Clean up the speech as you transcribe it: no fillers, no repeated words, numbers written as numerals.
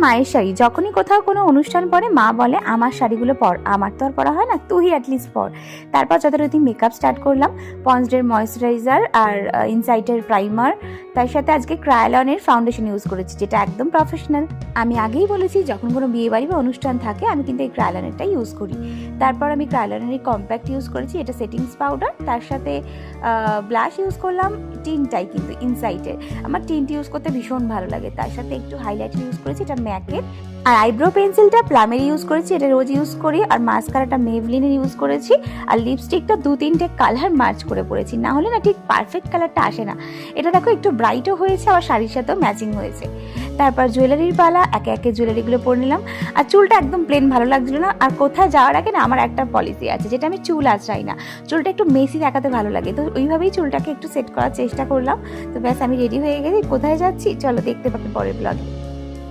মায়ের শাড়ি। যখনই কোথাও কোনো অনুষ্ঠান পড়ে মা বলে আমার শাড়িগুলো পর, আমার তো আর পরা হয় না, তুই অ্যাটলিস্ট পর। তারপর যথারীতি মেকআপ স্টার্ট করলাম। পন্ডসের ময়েশ্চারাইজার আর ইনসাইটের প্রাইমার, তার সাথে আজকে ক্রায়োলনের ফাউন্ডেশন ইউজ করেছি, যেটা একদম প্রফেশনাল। আমি আগেই বলেছি যখন কোনো বিয়ে বাড়ি বা অনুষ্ঠান থাকে আমি কিন্তু এই ক্রায়োলনেরটা ইউজ করি। তারপর আমি ক্রায়োলনের কম্প্যাক্ট ইউজ করেছি, এটা সেটিংস পাউডার। তার সাথে ব্লাশ ইউজ করলাম টিনটাই, কিন্তু ইনসাইটের। আমার টিন্ট ইউজ করতে ভীষণ ভালো লাগে। তার সাথে একটু হাইলাইটার ইউজ করেছি, এটা ম্যাকের। আর আইব্রো পেন্সিলটা প্লামের ইউজ করেছি, এটা রোজ ইউজ করি। আর মাস্কারাটা মেভলিনের ইউজ করেছি। আর লিপস্টিকটা 2-3টে কালার মার্চ করে পরেছি, না হলে না ঠিক পারফেক্ট কালারটা আসে না। এটা দেখো একটু ব্রাইটও হয়েছে, আবার শাড়ির সাথেও ম্যাচিং হয়েছে। তারপর জুয়েলারির পালা, একে একে জুয়েলারিগুলো পরে নিলাম। আর চুলটা একদম প্লেন ভালো লাগছিল না। আর কোথায় যাওয়ার আগে না আমার একটা পলিসি আছে, যেটা আমি চুল আঁচড়াই না, চুলটা একটু মেসি দেখাতে ভালো লাগে। তো ওইভাবেই চুলটাকে একটু সেট করার চেষ্টা করলাম। তো ব্যাস আমি রেডি হয়ে গেছি। কোথায় যাচ্ছি চলো দেখতে পাবে পরের ব্লগে।